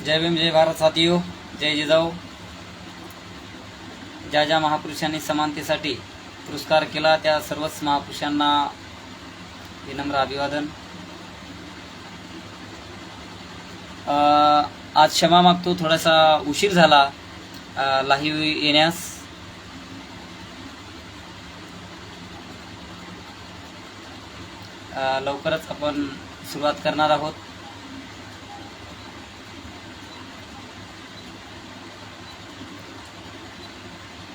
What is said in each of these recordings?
जय भीम, जय भारत साथियो, जय जिजाऊ. ज्या ज्या महापुरुषांनी समानतेसाठी पुरस्कार केला त्या सर्वच महापुरुषांना विनम्र अभिवादन. आज क्षमा मागतो, थोडासा उशीर झाला लाईव्ह येण्यास. लवकरच आपण सुरुवात करणार आहोत.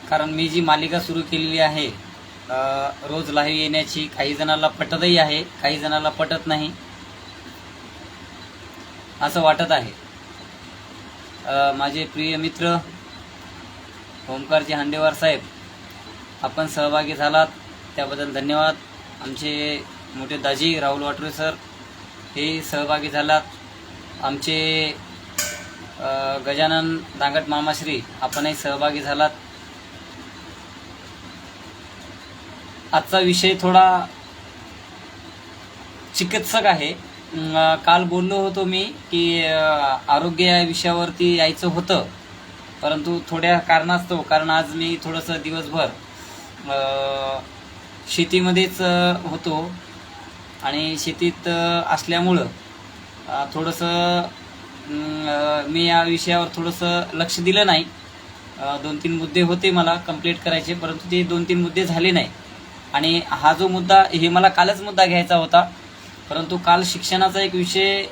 कारण मी जी मालिका सुरू केलेली आहे रोज लाईव्ह येण्याची, काही जणांना पटतही आहे, काही जणांना पटत नाही असं वाटत आहे. माझे प्रिय मित्र ओमकारजी हांडेवार साहेब, आपण सहभागी झालात त्याबद्दल धन्यवाद. आमचे मोठे दाजी राहुल वाटरे सर हे सहभागी झालात. आमचे गजानन दांगट मामाश्री आपणही सहभागी झालात. आजचा विषय थोडा चिकित्सक आहे. काल बोललो होतो मी की आरोग्य या विषयावरती यायचं होतं, परंतु थोड्या कारणास्तव, कारण आज मी थोडंसं दिवसभर शेतीमध्येच होतो आणि शेतीत असल्यामुळं थोडंसं मी या विषयावर थोडंसं लक्ष दिलं नाही. 2-3 मुद्दे होते मला कंप्लीट करायचे, परंतु ते 2-3 मुद्दे झाले नाही. आणि हा जो मुद्दा, हे मला कालच मुद्दा घ्यायचा होता, परंतु काल शिक्षणाचा एक विषय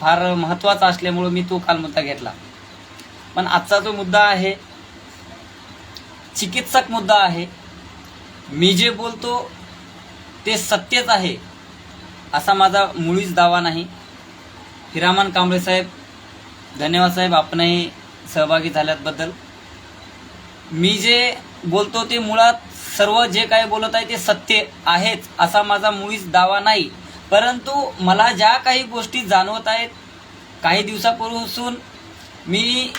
फार महत्त्वाचा असल्यामुळं मी तो काल मुद्दा घेतला. पण आजचा जो मुद्दा आहे चिकित्सक मुद्दा आहे. मी जे बोलतो ते सत्यच आहे असा माझा मुळीच दावा नाही. हिरामन कांबळे साहेब, धन्यवाद साहेब, आपणही सहभागी झाल्याबद्दल. मी जे बोलतो ते मुळात सर्व जे काही बोलत आहे ते सत्य आहेच असा माझा मुळीच दावा नाही. परंतु मला ज्या काही गोष्टी जाणवत आहेत, काही दिवसापासून मी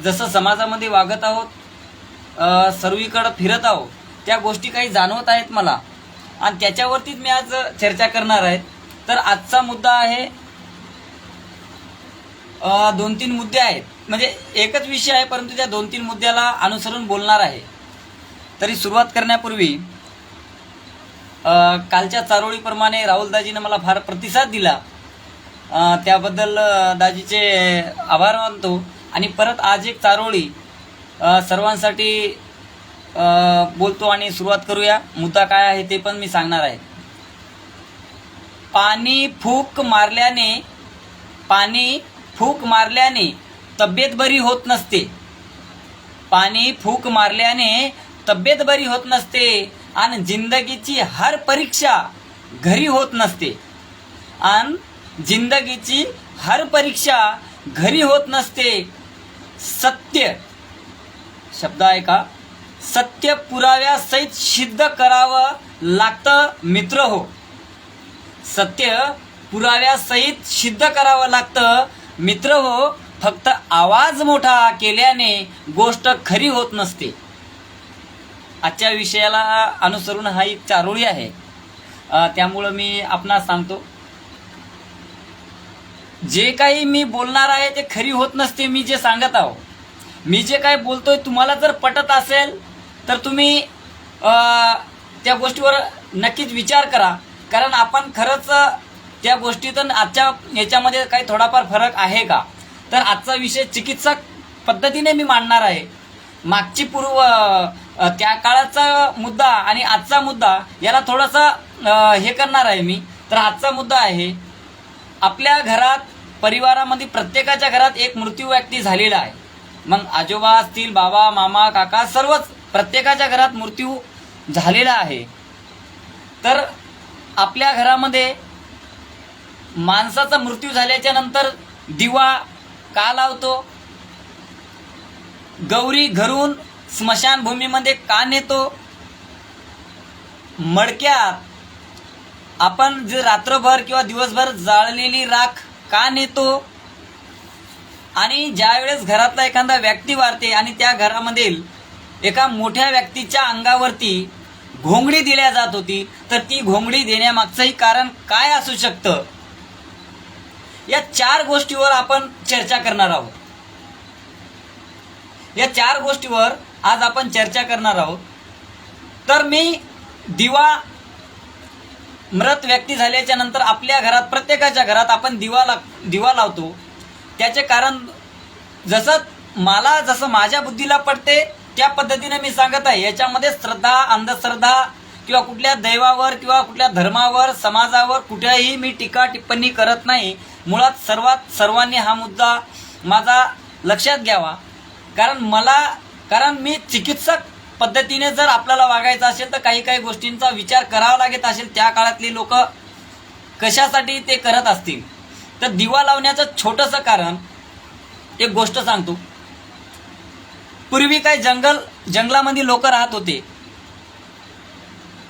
जसं समाजामध्ये वागत आहोत, सर्वीकडे फिरत आहोत, त्या गोष्टी काही जाणवत आहेत मला आणि त्याच्यावरतीच मी आज चर्चा करणार आहे. तर आजचा मुद्दा आहे, 2-3 मुद्दे आहेत, म्हणजे एकच विषय आहे परंतु त्या 2-3 मुद्द्याला अनुसरून बोलणार आहे. तरी सुरुवात करण्यापूर्वी कालच्या चारोळीप्रमाणे राहुलदाजीनं मला फार प्रतिसाद दिला, त्याबद्दल दाजीचे आभार मानतो. आणि परत आज एक चारोळी सर्वांसाठी बोलतो आणि सुरुवात करूया. मुद्दा काय आहे ते पण मी सांगणार आहे. पाणी फूक मारल्याने तब्येत बरी होत नसते. पाणी फूक मारल्याने तब्येत बरी होत नसते आणि जिंदगीची हर परीक्षा घरी होत नसते. सत्य शब्द आहे का, सत्य पुराव्यासहित सिद्ध करावं लागतं मित्र हो. सत्य पुराव्यासहित सिद्ध करावं लागतं मित्र हो. फक्त आवाज मोठा केल्याने गोष्ट खरी होत नसते. आजच्या विषयाला अनुसरून हा एक चारोळी आहे, त्यामुळं मी आपणास सांगतो, जे काही मी बोलणार आहे ते खरी होत नसते. मी जे सांगत आहो, मी जे काही बोलतोय, तुम्हाला जर पटत असेल तर तुम्ही त्या गोष्टीवर नक्कीच विचार करा. कारण आपण खरंच त्या गोष्टीतून आजच्या याच्यामध्ये काही थोडाफार फरक आहे का. तर आजचा विषय चिकित्सक पद्धतीने मी मांडणार आहे. मागची त्या काळाचा मुद्दा आणि आजचा मुद्दा याला थोडासा हे करणार आहे मी. तर आजचा मुद्दा आहे, आपल्या घरात, परिवारामध्ये प्रत्येकाच्या घरात एक मृत्यू व्यक्ती झालेला आहे. मग आजोबा असतील, बाबा, मामा, काका, सर्वच प्रत्येकाच्या घरात मृत्यू झालेला आहे. तर आपल्या घरामध्ये माणसाचा मृत्यू झाल्याच्या नंतर दिवा का लावतो, गौरी घरून स्मशानभूमीमध्ये का नेतो, मडक्यात आपण जे रात्रभर किंवा दिवसभर जाळलेली राख का नेतो, आणि ज्या वेळेस घरातला एखादा व्यक्ती वारते आणि त्या घरामधील एका मोठ्या व्यक्तीच्या अंगावरती घोंगडी दिल्या जात होती, तर ती घोंगडी देण्यामागचंही कारण काय असू शकतं या 4 गोष्टीवर आपण चर्चा करणार आहोत. या 4 गोष्टीवर आज आपण चर्चा करणार आहोत. तर मी दिवा, मृत व्यक्ती झाल्याच्या नंतर आपल्या घरात, प्रत्येकाच्या घरात आपण दिवा लावतो. त्याचे कारण जसं माझ्या बुद्धीला पडते त्या पद्धतीने मी सांगत आहे. याच्यामध्ये श्रद्धा, अंधश्रद्धा किंवा कुठल्या दैवावर किंवा कुठल्या धर्मावर, समाजावर कुठेही मी टीका टिप्पणी करत नाही. मुळात सर्वांनी हा मुद्दा माझा लक्षात घ्यावा. कारण मी चिकित्सक पद्धतीने जर आपल्याला वागायचं असेल तर काही गोष्टींचा विचार करावा लागत असेल. त्या काळातली लोक कशासाठी ते करत असतील. तर दिवा लावण्याचं छोटंसं कारण, एक गोष्ट सांगतो. पूर्वी काय जंगलामध्ये लोक राहत होते.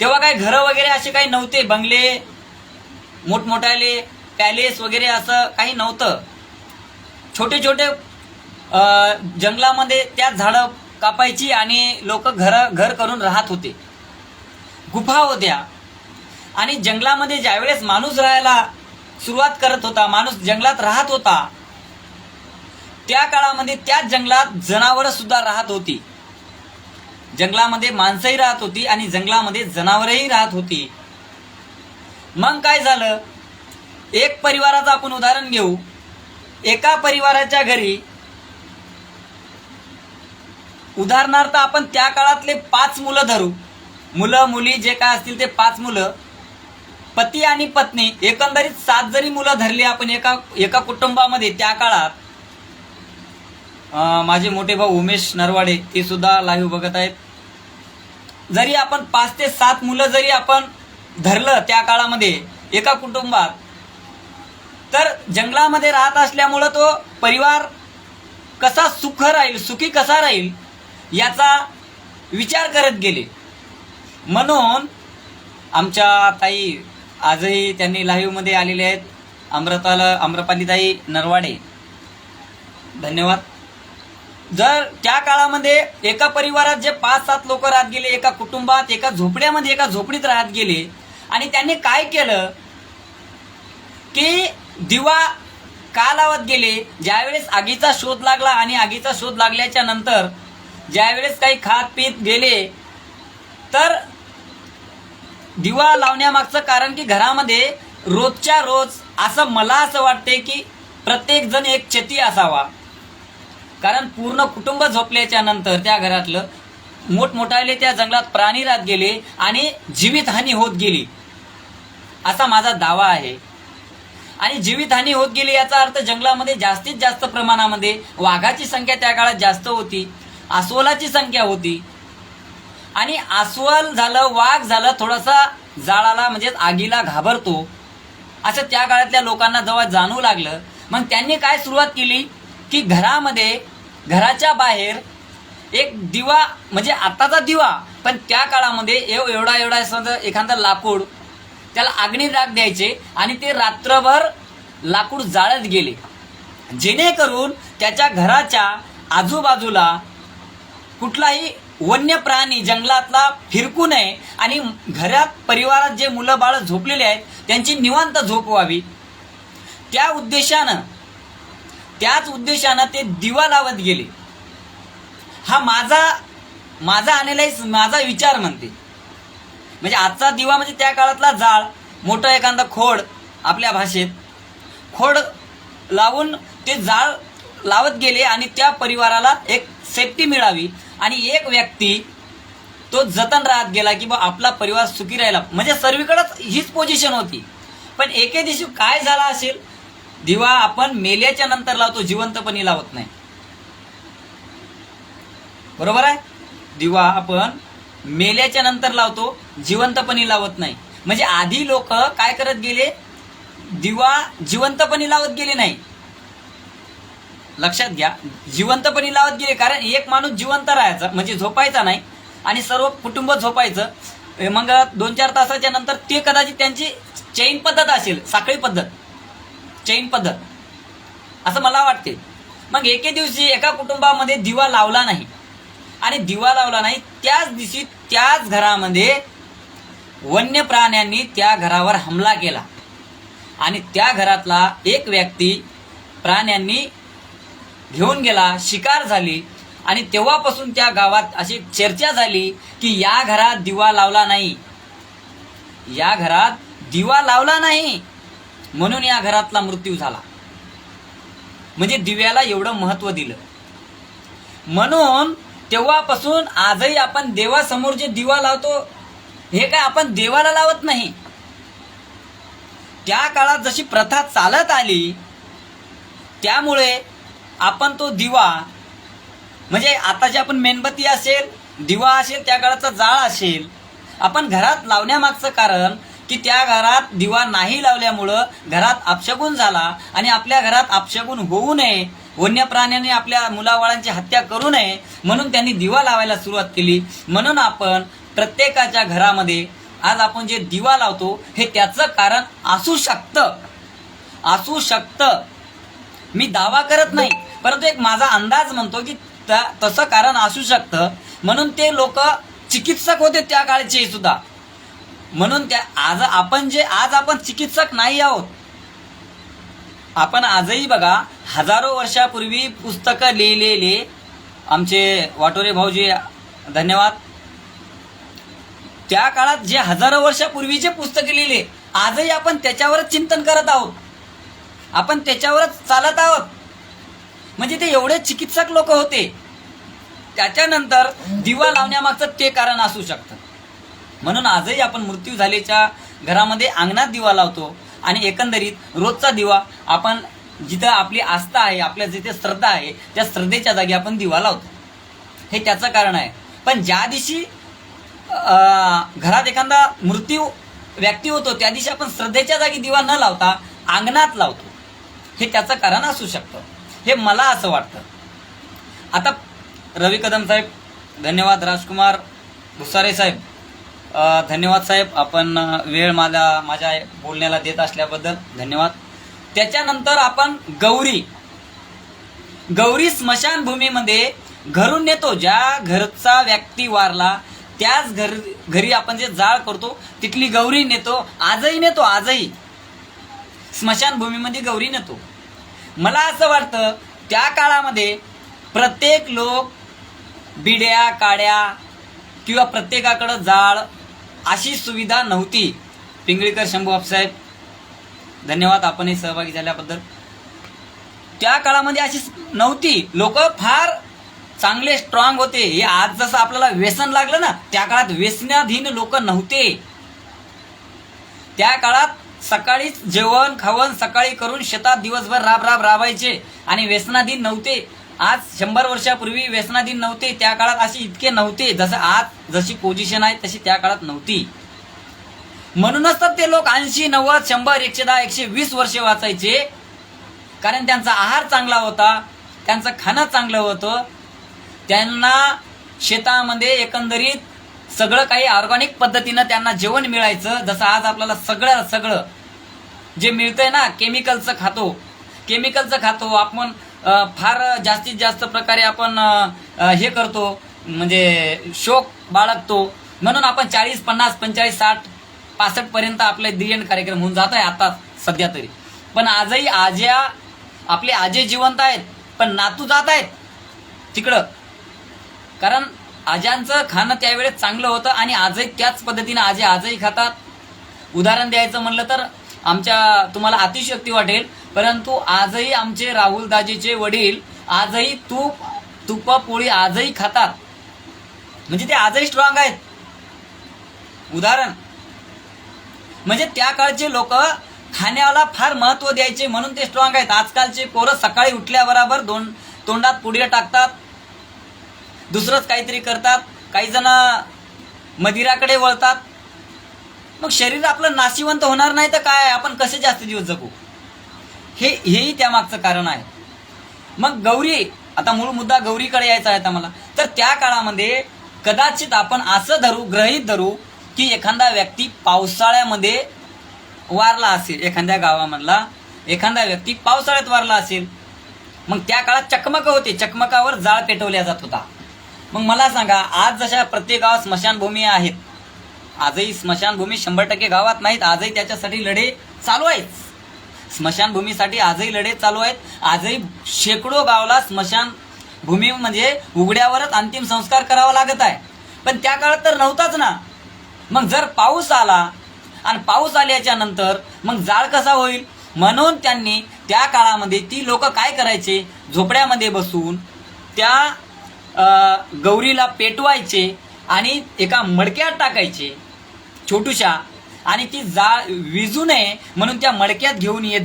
तेव्हा काय घरं वगैरे असे काही नव्हते. बंगले, मोठमोठाले पॅलेस वगैरे असं काही नव्हतं. छोटे छोटे जंगलामध्ये त्या झाडं कापायची आणि लोक घर करून राहत होते. गुफा होत्या. आणि जंगलामध्ये ज्यावेळेस माणूस राहायला सुरुवात करत होता, माणूस जंगलात राहत होता, त्या काळामध्ये त्याच जंगलात जनावरं सुद्धा राहत होती. जंगलामध्ये माणसंही राहत होती आणि जंगलामध्ये जनावरही राहत होती. मग काय झालं, एक परिवाराचं आपण उदाहरण घेऊ. एका परिवाराच्या घरी, उदाहरणार्थ आपण त्या काळातले 5 मुलं धरू. मुलं मुली जे काय असतील ते 5 मुलं, पती आणि पत्नी, एकंदरीत 7 जरी मुलं धरली आपण एका कुटुंबामध्ये. त्या काळात माझे मोठे भाऊ उमेश नरवाडे ते सुद्धा लाईव्ह बघत आहेत. जरी आपण 5 ते 7 मुलं जरी आपण धरलं त्या काळामध्ये एका कुटुंबात, तर जंगलामध्ये राहत असल्यामुळं तो परिवार कसा सुखी कसा राहील याचा विचार करत गेले. म्हणून आमच्या ताई आजही त्यांनी लाईव्हमध्ये आलेले आहेत, आम्रपालीताई नरवाडे, धन्यवाद. जर त्या काळामध्ये एका परिवारात जे 5-7 लोक राहत गेले, एका कुटुंबात, एका झोपडीत राहत गेले, आणि त्यांनी काय केलं की दिवा का लावत गेले, ज्यावेळेस आगीचा शोध लागला आणि आगीचा शोध लागल्याच्या नंतर ज्यावेळेस काही खात पीत गेले, तर दिवा लावण्यामागचं कारण की घरामध्ये रोजच्या रोज मला असं वाटते की प्रत्येक जण एक चेती असावा. कारण पूर्ण कुटुंब झोपल्याच्या नंतर त्या घरातलं मोठमोठाले त्या जंगलात प्राणी राहत गेले आणि जीवितहानी होत गेली, असा माझा दावा आहे. आणि जीवितहानी होत गेली याचा अर्थ जंगलामध्ये जास्तीत जास्त प्रमाणामध्ये वाघाची संख्या त्या काळात जास्त होती, अस्वलाची संख्या होती. आणि अस्वल झालं, वाघ झालं, थोडासा जाळाला म्हणजेच आगीला घाबरतो असं त्या काळातल्या लोकांना जेव्हा जाणवू लागलं, मग त्यांनी काय सुरुवात केली की घराच्या बाहेर एक दिवा, म्हणजे आताचा दिवा पण त्या काळामध्ये एवढा समजा एखादा लाकूड, त्याला अग्नी डाग द्यायचे आणि ते रात्रभर लाकूड जाळत गेले, जेणेकरून त्याच्या घराच्या आजूबाजूला कुठलाही वन्य प्राणी जंगलातला फिरकू नये आणि घरात परिवारात जे मुलं बाळ झोपलेले आहेत त्यांची निवांत झोप व्हावी. त्याच उद्देशानं ते दिवा लावत गेले. हा माझा अनालाइज, माझा विचार म्हणते. म्हणजे आजचा दिवा म्हणजे त्या काळातला जाळ, मोठं एखादा खोड, आपल्या भाषेत खोड लावून ते जाळ लावत गेले आणि त्या परिवाराला एक सेफ्टी मिळावी. आणि एक व्यक्ती तो जतन राहत गेला की बा आपला परिवार सुखी राहिला. म्हणजे सर्वीकडेच हीच पोझिशन होती. पण एके दिवशी काय झाला असेल, दिवा आपण मेल्याच्या नंतर लावतो, जिवंतपणी लावत नाही. बरोबर आहे? दिवा आपण मेल्याच्या नंतर लावतो, जिवंतपणी लावत नाही. म्हणजे आधी लोक काय करत गेले, दिवा जिवंतपणी लावत गेले नाही. लक्षात घ्या, जिवंतपणी लावत गेले. कारण एक माणूस जिवंत राहायचा म्हणजे झोपायचा नाही आणि सर्व कुटुंब झोपायचं. मग 2-4 तासाच्या नंतर ते कदाचित त्यांची चैन पद्धत असेल, साखळी पद्धत, चैन पद्धत असं मला वाटते. मग एके दिवशी एका कुटुंबामध्ये दिवा लावला नाही आणि दिवा लावला नाही त्याच दिवशी त्याच घरामध्ये वन्य प्राण्यांनी त्या घरावर हमला केला. आणि त्या घरातला एक व्यक्ती प्राण्यांनी घेऊन गेला, शिकार झाली आणि तेव्हापासून त्या गावात अशी चर्चा झाली की या घरात दिवा लावला नाही, या घरात दिवा लावला नाही म्हणून या घरातला मृत्यू झाला. म्हणजे दिव्याला एवढं महत्व दिलं. म्हणून तेव्हापासून आजही आपण देवासमोर जे दिवा लावतो हे काय आपण देवाला लावत नाही. त्या काळात जशी प्रथा चालत आली त्यामुळे आपण तो दिवा, म्हणजे आता जे आपण मेणबत्ती असेल, दिवा असेल, त्या काळाचा जाळ असेल, आपण घरात लावण्यामागचं कारण की त्या घरात दिवा नाही लावल्यामुळं घरात अपशगुन झाला आणि आपल्या घरात अपशगुन होऊ नये, वन्य प्राण्यांनी आपल्या मुलाबाळांची हत्या करू नये म्हणून त्यांनी दिवा लावायला सुरुवात केली. म्हणून आपण प्रत्येकाच्या घरामध्ये आज आपण जे दिवा लावतो हे त्याचं कारण असू शकतं. मी दावा करत नाही, परंतु एक माझा अंदाज म्हणतो की तसं कारण असू शकतं. म्हणून ते लोक चिकित्सक होते त्या काळचे सुद्धा. म्हणून आज आपण चिकित्सक नाही आहोत. आपण आजही बघा, हजारो वर्षापूर्वी पुस्तकं लिहिलेले आमचे वाटोरे भाऊजी, धन्यवाद. त्या काळात जे हजारो वर्षापूर्वीचे पुस्तके लिहिले आजही आपण त्याच्यावरच चिंतन करत आहोत, आपण त्याच्यावरच चालत आहोत. म्हणजे ते एवढे चिकित्सक लोक होते. त्याच्यानंतर दिवा लावण्यामागचं ते कारण असू शकतं. म्हणून आजही आपण मृत्यू झालेच्या घरामध्ये अंगणात दिवा लावतो आणि एकंदरीत रोजचा दिवा आपण जिथं आपली आस्था आहे, आपल्या जिथे श्रद्धा आहे त्या श्रद्धेच्या जागी आपण दिवा लावतो. हे त्याचं कारण आहे. पण ज्या दिवशी घरात एखादा मृत्यू व्यक्ती होतो त्या दिवशी आपण श्रद्धेच्या जागी दिवा न लावता अंगणात लावतो. हे त्याचं कारण असू शकतं, हे मला असं वाटतं. आता रवी कदम साहेब धन्यवाद, राजकुमार भुसारे साहेब धन्यवाद साहेब, आपण वेळ माझ्या बोलण्याला देत असल्याबद्दल धन्यवाद. त्याच्यानंतर आपण गौरी स्मशानभूमीमध्ये घरून नेतो. ज्या घरचा व्यक्ती वारला त्याच घरी आपण जे जाळ करतो तिथली गौरी नेतो. आजही स्मशानभूमीमध्ये गौरी नेतो. मला असं वाटतं त्या काळामध्ये प्रत्येक लोक बिड्या काड्या किंवा प्रत्येकाकडं जाळ अशी सुविधा नव्हती. पिंगळीकर शंभू आपसाहेब धन्यवाद, आपणही सहभागी झाल्याबद्दल. त्या काळामध्ये अशी नव्हती. लोक फार चांगले स्ट्रॉंग होते. हे आज जसं आपल्याला व्यसन लागलं ना, त्या काळात व्यसनाधीन लोक नव्हते. त्या काळात सकाळीच जेवण खावण सकाळी करून शेतात दिवसभर राबायचे आणि व्यसनाधीन नव्हते. आज 100 वर्षापूर्वी व्यसनाधीन नव्हते. त्या काळात असे इतके नव्हते. जसं आज जशी पोझिशन आहे तशी त्या काळात नव्हती. म्हणूनच तर ते लोक 80, 90, 100, 110, 120 वर्षे वाचायचे. कारण त्यांचा आहार चांगला होता, त्यांचं खाणं चांगलं होतं. त्यांना शेतामध्ये एकंदरीत सगळं काही ऑर्गॅनिक पद्धतीनं त्यांना जेवण मिळायचं. जसं आज आपल्याला सगळं जे मिळतंय ना केमिकलचं खातो आपण. फार जास्तीत जास्त प्रकारे आपण हे करतो, म्हणजे शोक बाळगतो. म्हणून आपण 40, 50, 45, 60, 65 पर्यंत आपले दियण कार्यक्रम होऊन जात आहे आता सध्या तरी. पण आजही आपले आजे जिवंत आहेत, पण नातू जात आहेत तिकडं. कारण आज्यांचं खाणं त्यावेळेस चांगलं होतं आणि आजही त्याच पद्धतीने आजही खातात. उदाहरण द्यायचं म्हणलं तर तुम्हाला अतिशयोक्ती वाटेल, परंतु आजही आमचे राहुल दाजीचे वडील आजही तूप पोळी आजही खातात. म्हणजे ते आजही स्ट्रॉंग आहेत. उदाहरण म्हणजे त्या काळचे लोक खाण्याला फार महत्व द्यायचे म्हणून ते स्ट्रॉंग आहेत. आजकालचे पोरं सकाळी उठल्याबरोबर तोंडात पुडिया टाकतात, दुसरंच काहीतरी करतात. काही जण मदिराकडे वळतात. मग शरीर आपलं नाशिवंत होणार नाही तर काय, आपण कसे जास्त दिवस जगू? हेही त्यामागचं कारण आहे. मग गौरी, आता मूळ मुद्दा गौरीकडे यायचा आहे मला. तर त्या काळामध्ये कदाचित आपण असं गृहीत धरू की एखादा व्यक्ती पावसाळ्यामध्ये वारला असेल, एखाद्या गावामधला एखादा व्यक्ती पावसाळ्यात वारला असेल. मग त्या काळात चकमक होते, चकमकावर जाळ पेटवल्या जात होता. मग मला सांगा, आज जशा प्रत्येक गावात स्मशानभूमी आहेत, आजही स्मशानभूमी 100% गावात नाहीत, आजही त्याच्यासाठी लढे चालू आहेत. स्मशानभूमीसाठी आजही लढे चालू आहेत. आजही शेकडो गावाला स्मशानभूमी म्हणजे उघड्यावरच अंतिम संस्कार करावा लागत आहे. पण त्या काळात तर नव्हताच ना. मग जर पाऊस आला आणि पाऊस आल्याच्या नंतर मग जाळ कसा होईल, म्हणून त्यांनी त्या काळामध्ये ती लोक काय करायचे, झोपड्यामध्ये बसून त्या गौरीला पेटवायचे आणि एका मडक्यात टाकायचे छोटूशा, आणि ती जाळ विजू नये म्हणून त्या मडक्यात घेऊन येत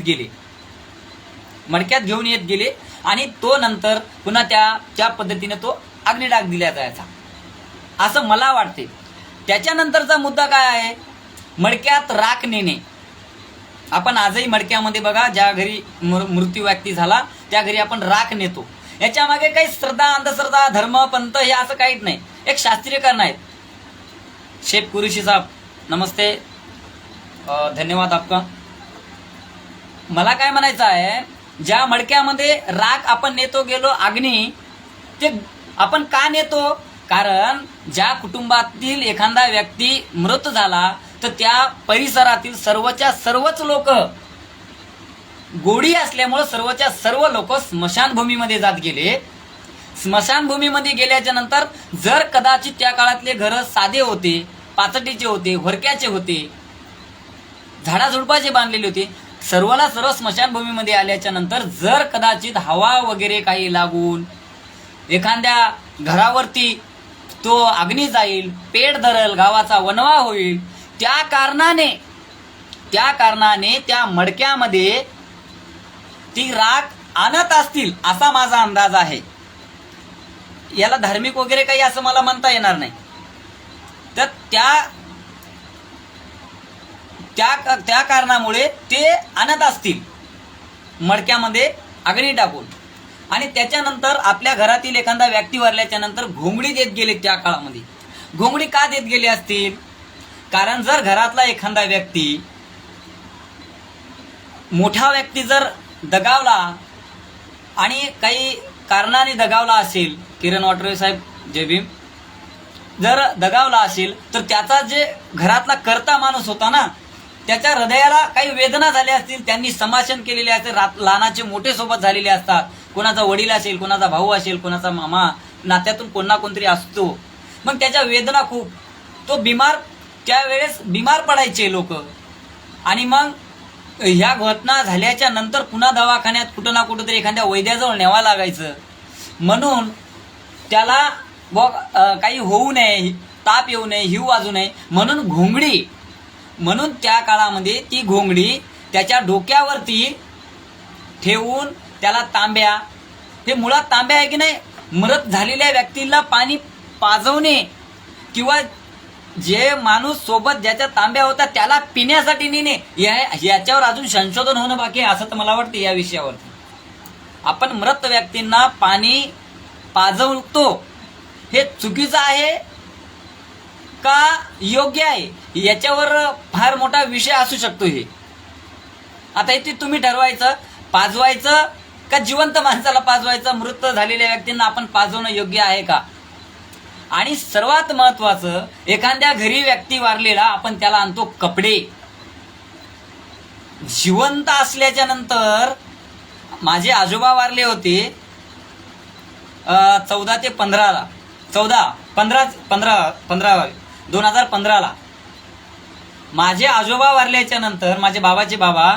गेले आणि तो नंतर पुन्हा त्या पद्धतीने तो अग्निडाग दिला जायचा असं मला वाटते. त्याच्यानंतरचा मुद्दा काय आहे, मडक्यात राख नेणे. आपण आजही मडक्यामध्ये बघा, ज्या घरी मृत्यू व्यक्ती झाला त्या घरी आपण राख नेतो. याच्या मागे काही श्रद्धा, अंधश्रद्धा, धर्म, पंथ हे असं काहीच नाही, एक शास्त्रीय कारण आहेत. शेख कुरेशी साहब नमस्ते, धन्यवाद आपका. मला काय म्हणायचं आहे, ज्या मडक्यामध्ये राख आपण नेतो गेलो अग्नी, ते आपण का नेतो, कारण ज्या कुटुंबातील एखादा व्यक्ती मृत झाला तर त्या परिसरातील सर्वच लोक गोडी असल्यामुळे सर्व लोक स्मशानभूमीमध्ये जात गेले. स्मशानभूमीमध्ये गेल्याच्या नंतर जर कदाचित त्या काळातले घर साधे होते, पाचटीचे होते, व्हरक्याचे होते, झाडाझुडपाचे बांधलेले होते, सर्व स्मशानभूमीमध्ये आल्याच्या नंतर जर कदाचित हवा वगैरे काही लागून एखाद्या घरावरती तो अग्नी जाईल, पेट धरल, गावाचा वणवा होईल, त्या कारणाने त्या मडक्यामध्ये ती राख आणत असतील असा माझा अंदाज आहे. याला धार्मिक वगैरे काही असं मला म्हणता येणार नाही. तर त्या कारणामुळे ते आणत असतील मडक्यामध्ये अग्नी टाकून, आणि त्याच्यानंतर आपल्या घरातील एखादा व्यक्ती वारल्याच्या नंतर घोंगडी देत गेले. त्या काळामध्ये घोंगडी का देत गेले असतील, कारण जर घरातला एखादा व्यक्ती, मोठा व्यक्ती जर दगावला आणि काही कारणाने दगावला असेल, किरण वाटरे साहेब जय भीम, जर दगावला असेल तर त्याचा जे घरातला कर्ता माणूस होता ना, त्याच्या हृदयाला काही वेदना झाल्या असतील, त्यांनी संभाषण केलेले असेल, लहानाचे मोठे सोबत झालेले असतात, कोणाचा वडील असेल, कोणाचा भाऊ असेल, कोणाचा मामा, नात्यातून कोणतरी असतो, मग त्याच्या वेदना खूप, तो त्यावेळेस बिमार पडायचे लोक, आणि मग ह्या घटना झाल्याच्या नंतर पुन्हा दवाखान्यात कुठं ना कुठं तरी एखाद्या वैद्याजवळ न्यावा लागायचं. म्हणून त्याला काही होऊ नये, ताप येऊ नये, हिव वाजू नये म्हणून त्या काळामध्ये ती घोंगडी त्याच्या डोक्यावरती ठेवून त्याला तांब्या, हे मुळात तांब्या आहे की नाही, मृत झालेल्या व्यक्तीला पाणी पाजवणे किंवा जे माणूस सोबत ज्याच्या तांब्या होता त्याला पिण्यासाठी नेणे, याच्यावर अजून संशोधन होणं बाकी आहे असं तर मला वाटतं. या विषयावरती आपण मृत व्यक्तींना पाणी पाजवतो, हे चुकीचं आहे का योग्य आहे, याच्यावर फार मोठा विषय असू शकतो. हे आता इथे तुम्ही ठरवायचं, पाजवायचं का जिवंत माणसाला पाजवायचं, मृत झालेल्या व्यक्तींना आपण पाजवणं योग्य आहे का. आणि सर्वात महत्वाचं, एखाद्या घरी व्यक्ती वारलेला आपण त्याला आणतो कपडे. जिवंत असल्याच्या नंतर माझे आजोबा वारले होते 2015ला. माझे आजोबा वारल्याच्या नंतर माझे बाबाचे बाबा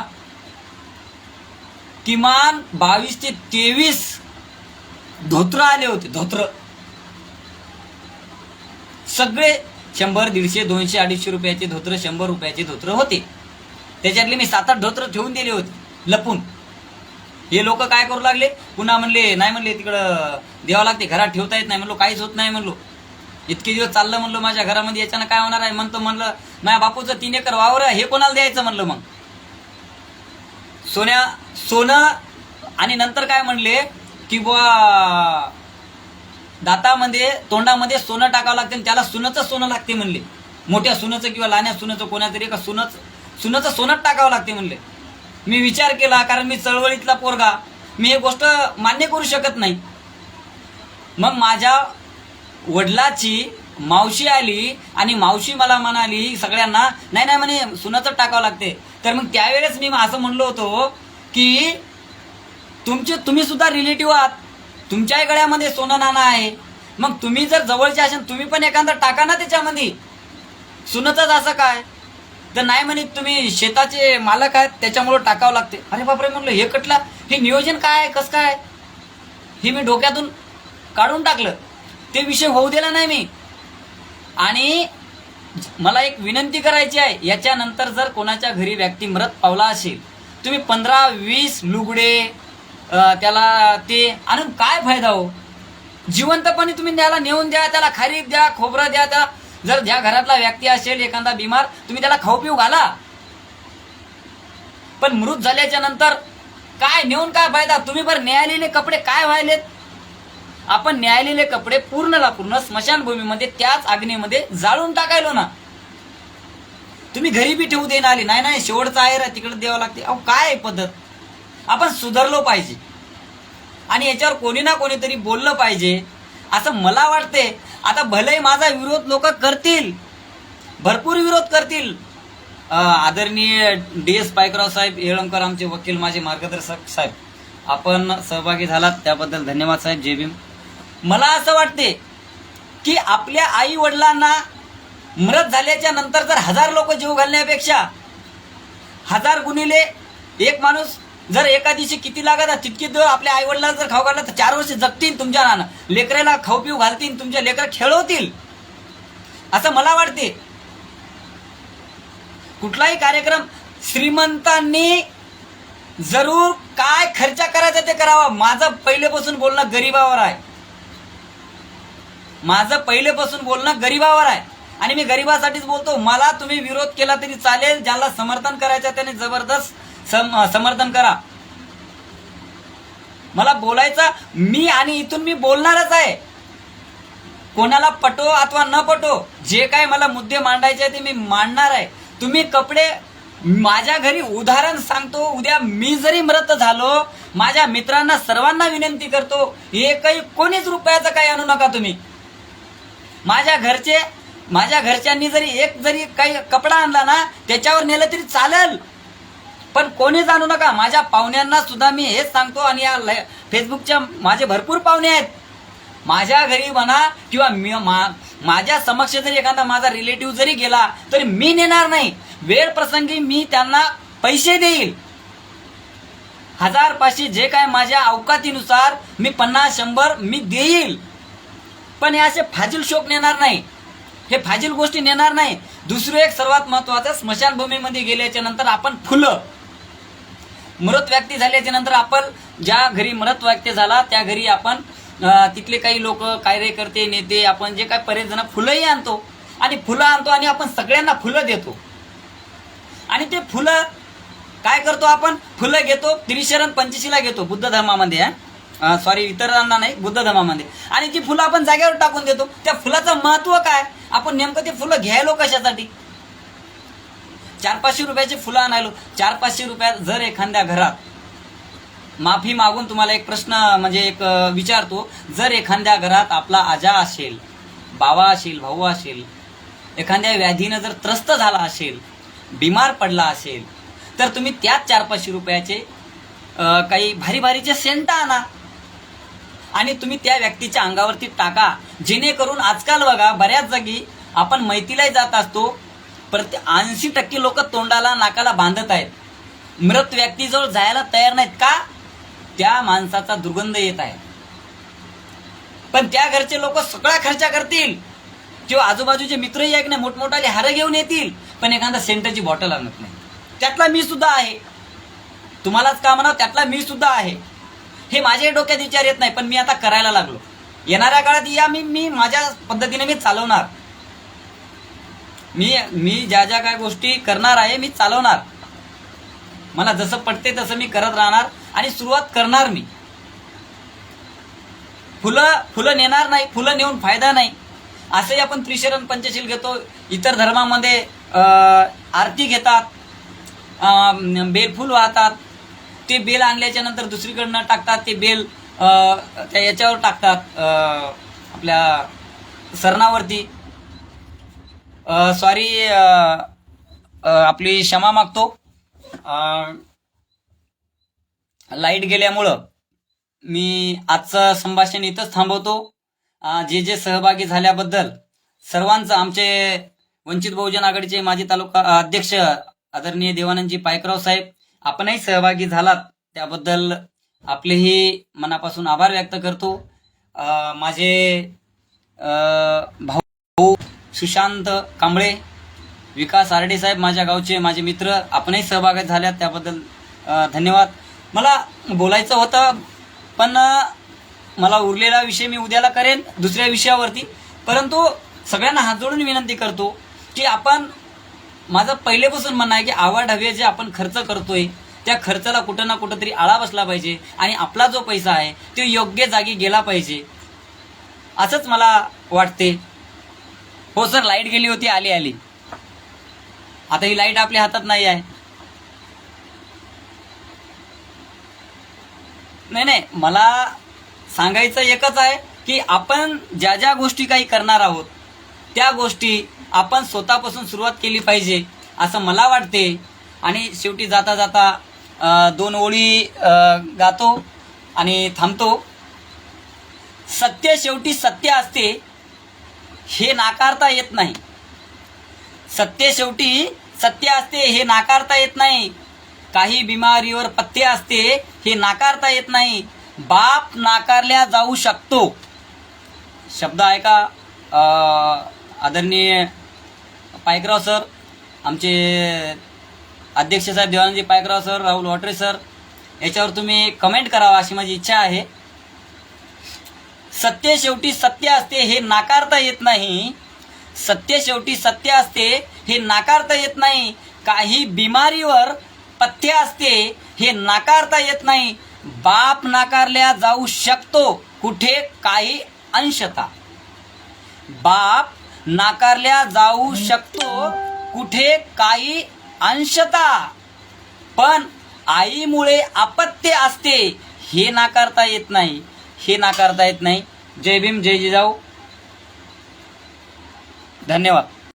किमान 22 ते 23 धोत्र आले होते. धोत्र सगळे 100, 150, 200, 250 रुपयाचे धोत्र, 100 रुपयाचे धोत्र होते. त्याच्यातले मी 7-8 धोत्र ठेवून दिले होते लपून. हे लोक काय करू लागले, पुन्हा म्हणले नाही, म्हणले तिकडं द्यावं लागते, घरात ठेवता येत नाही. म्हणलो काहीच होत नाही, म्हणलो इतके दिवस चाललं म्हणलो माझ्या घरामध्ये, याच्यानं काय होणार आहे. म्हणलं माझ्या बापूचं 3 एकर वावर आहे, हे कोणाला द्यायचं म्हणलं. मग सोनं, आणि नंतर काय म्हणले की बुवा दातामध्ये, तोंडामध्ये सोनं टाकावं लागते, त्याला सुनाचं सोनं लागते म्हणले. मोठ्या सुनाचं किंवा लहान्या सुनाचं, कोणातरी एका सुनाचं सोनं टाकावं लागते म्हणले. मी विचार केला, कारण मी चळवळीतला पोरगा, मी हे गोष्ट मान्य करू शकत नाही. मग माझ्या वडिलाची मावशी आली आणि मावशी मला म्हणाली सगळ्यांना, नाही नाही म्हणे सुनाचं टाकावं लागते. तर मग त्यावेळेस मी असं म्हणलो होतो की तुम्ही सुद्धा रिलेटिव्ह आहात, तुमच्याही गळ्यामध्ये सोनं नाणं आहे, मग तुम्ही जर जवळचे असाल तुम्ही पण एखादा टाका ना त्याच्यामध्ये. सुनतच असं काय? तर नाही म्हणे तुम्ही शेताचे मालक आहेत त्याच्यामुळं टाकावं लागते. अरे बापरे म्हणलं, हे कटला, हे नियोजन काय आहे, कसं काय? हे मी डोक्यातून काढून टाकलं, ते विषय होऊ दिला नाही मी. आणि मला एक विनंती करायची आहे, याच्यानंतर जर कोणाच्या घरी व्यक्ती मृत पावला असेल, तुम्ही 15-20 लुगडे त्याला ते आणून काय फायदा हो? जिवंतपणे तुम्ही त्याला नेऊन द्या, त्याला खारीक द्या, खोबरं द्या. त्या जर ज्या घरातला व्यक्ती असेल एखादा बिमार, तुम्ही त्याला खाऊ पिऊ घाला. पण मृत झाल्याच्या नंतर काय नेऊन काय फायदा? तुम्ही बरं न्यायालयाले कपडे काय व्हायलेत? आपण न्यायालयाले कपडे पूर्णला पूर्ण स्मशानभूमीमध्ये त्याच अग्नीमध्ये जाळून टाकायलो ना. तुम्ही घरी बी ठेवू देणार आले नाही, शेवटचं आहे तिकडे द्यावं लागते. अहो काय पद्धत? आपण सुधारलो पाहिजे आणि याच्यावर कोणी ना कोणीतरी बोललं पाहिजे असं मला वाटते. आता भले माझा विरोध लोक करतील, भरपूर विरोध करतील. आदरणीय DS पायकराव साहेब येळंकर, आमचे वकील, माझे मार्गदर्शक साहेब, आपण सहभागी झालात त्याबद्दल धन्यवाद साहेब. जय भीम. मला असं वाटते की आपल्या आई वडिलांना मृत झाल्याच्या नंतर जर 1000 लोक जीव घालण्यापेक्षा 1000 गुणिले एक माणूस जर एका दिवशी किती लागत तितकी जर आपल्या आई वडिलांना जर खाऊ घालला तर 4 वर्ष जगतील तुमच्या नाना, लेकराला खाऊ पिऊ घालतील, तुमच्या लेकरं खेळवतील असं मला वाटते. कुठलाही कार्यक्रम श्रीमंतांनी जरूर काय खर्च करायचा ते करावा. माझं पहिलेपासून बोलणं गरिबावर आहे, माझं पहिलेपासून बोलणं गरिबावर आहे आणि मी गरिबासाठीच बोलतो. मला तुम्ही विरोध केला तरी चालेल, ज्याला समर्थन करायचं त्याने जबरदस्त समर्थन करा. मला बोलायचं मी आणि इथून मी बोलणारच आहे. कोणाला पटो अथवा न पटो, जे काय मला मुद्दे मांडायचे ते मी मांडणार आहे. तुम्ही कपडे, माझ्या घरी उदाहरण सांगतो, उद्या मी जरी मृत झालो, माझ्या मित्रांना सर्वांना विनंती करतो, एकही कोणीच रुपयाचं काही आणू नका तुम्ही. माझ्या घरच्यांनी जरी काही कपडा आणला ना त्याच्यावर नेलं तरी चालेल, पण कोणीच आणू नका. माझ्या पाहुण्यांना सुद्धा मी हेच सांगतो आणि या फेसबुकच्या माझे भरपूर पाहुणे आहेत. माझ्या घरी म्हणा किंवा माझ्या समक्ष जरी एखादा माझा रिलेटिव्ह जरी गेला तरी मी नेणार नाही. वेळ प्रसंगी मी त्यांना पैसे देईल, 1000-500 जे काय माझ्या अवकातीनुसार मी 50-100 मी देईल, पण हे असे फाजील शोक नेणार नाही, हे फाजील गोष्टी नेणार नाही. दुसरं एक सर्वात महत्वाचं, स्मशानभूमीमध्ये गेल्याच्या नंतर आपण फुलं, मृत व्यक्ती झाल्याच्या नंतर आपण ज्या घरी मृत व्यक्ती झाला त्या घरी आपण तिथले काही लोक, कार्यकर्ते, नेते, आपण जे काय बरेच जण फुलंही आणतो आणि आपण सगळ्यांना फुलं देतो. आणि ते फुलं काय करतो, आपण फुलं घेतो, त्रिशरण पंचशीला घेतो बुद्ध धर्मामध्ये, सॉरी इतरांना नाही, बुद्ध धर्मामध्ये, आणि ती फुलं आपण जागेवर टाकून देतो. त्या फुलाचं महत्व काय? आपण नेमकं ते फुलं घ्यायलो कशासाठी? 400-500 रुपयाची फुलं आणायलो. 400-500 रुपयात जर एखाद्या घरात, माफी मागून तुम्हाला एक प्रश्न म्हणजे एक विचारतो, जर एखाद्या घरात आपला आजा असेल, बाबा असेल, भाऊ असेल, एखाद्या व्याधीनं जर त्रस्त झाला असेल, बिमार पडला असेल, तर तुम्ही त्याच 400-500 रुपयाचे काही भारी भारीचे सेंट आणा आणि तुम्ही त्या व्यक्तीच्या अंगावरती टाका. जेणेकरून आजकाल बघा बऱ्याच जागी आपण मैतीलाही जात असतो, परत 80% लोक तोंडाला नाकाला बांधत आहेत, मृत व्यक्तीजवळ जायला तयार नाहीत. का? त्या माणसाचा दुर्गंध येत आहे. पण त्या घरचे लोक सगळा खर्च करतील किंवा आजूबाजूचे मित्रही ऐक नाही, मोठमोठाले हार घेऊन येतील, पण एखादा सेंटरची बॉटल आणत नाही. त्यातला मी सुद्धा आहे, तुम्हालाच का म्हणा, त्यातला मी सुद्धा आहे. हे माझ्या डोक्यात विचार येत नाही, पण मी आता करायला लागलो. येणाऱ्या काळात या मी माझ्या पद्धतीने मी चालवणार. मी ज्या ज्या काय गोष्टी करणार आहे मी चालवणार. मला जसं पटते तसं मी करत राहणार आणि सुरुवात करणार. मी फुलं नेणार नाही, फुलं नेऊन फायदा नाही. असंही आपण त्रिशरण पंचशील घेतो, इतर धर्मामध्ये आरती घेतात, बेलफूल वाहतात, ते बेल आणल्याच्या नंतर दुसरीकडनं टाकतात, ते बेल त्या याच्यावर टाकतात, आपल्या सरणावरती, सॉरी, आपली क्षमा मागतो. लाईट गेल्यामुळं मी आजचं संभाषण इथंच थांबवतो. जे सहभागी झाल्याबद्दल सर्वांचं, आमचे वंचित बहुजन आघाडीचे माजी तालुका अध्यक्ष आदरणीय देवानंदजी पायकराव साहेब, आपणही सहभागी झालात त्याबद्दल आपलेही मनापासून आभार व्यक्त करतो. माझे भाऊ सुशांत कांबळे, विकास आरडे साहेब, माझ्या गावचे माझे मित्र, आपणही सहभागी झाल्यात त्याबद्दल धन्यवाद. मला बोलायचं होतं पण मला उरलेला विषय मी उद्याला करेन दुसऱ्या विषयावरती. परंतु सगळ्यांना हात जोडून विनंती करतो की आपण, माझं पहिलेपासून म्हणणं आहे की आवाढव्य जे आपण खर्च करतोय त्या खर्चाला कुठं ना कुठं तरी आळा बसला पाहिजे आणि आपला जो पैसा आहे तो योग्य जागी गेला पाहिजे, असंच मला वाटते. हो सर, लाईट गेली होती, आली. आता ही लाईट आपल्या हातात नाही आहे. नाही, मला सांगायचं एकच आहे की आपण ज्या ज्या गोष्टी काही करणार आहोत त्या गोष्टी आपण स्वतःपासून सुरुवात केली पाहिजे असं मला वाटते. आणि शेवटी जाता जाता 2 ओळी गातो आणि थांबतो. सत्य शेवटी सत्य असते हे नाकारता येत नाही. सत्य शेवटी सत्य असते हे नाकारता येत नाही. काही बिमारीवर पथ्य असते हे नाकारता येत नाही. बाप नाकारल्या जाऊ शकतो. शब्द ऐका, आदरणीय पायकराव सर, आमचे अध्यक्ष साहेब देवानंदजी पायकराव सर, राहुल वाटरे सर, याच्यावर तुम्ही कमेंट करावा अशी माझी इच्छा आहे. सत्य शेवटी सत्य असते हे नाकारता येत नाही. सत्य शेवटी सत्य असते हे नाकारता येत नाही. काही बिमारीवर पथ्य असते हे नाकारता येत नाही. बाप नाकारल्या जाऊ शकतो कुठे काही अंशता. बाप नाकारल्या जाऊ शकतो कुठे काही अंशता, पण आईमुळे अपत्य असते हे नाकारता येत नाही. हे नाकारता येत नाही. जय भीम, जय जिजाऊ, धन्यवाद.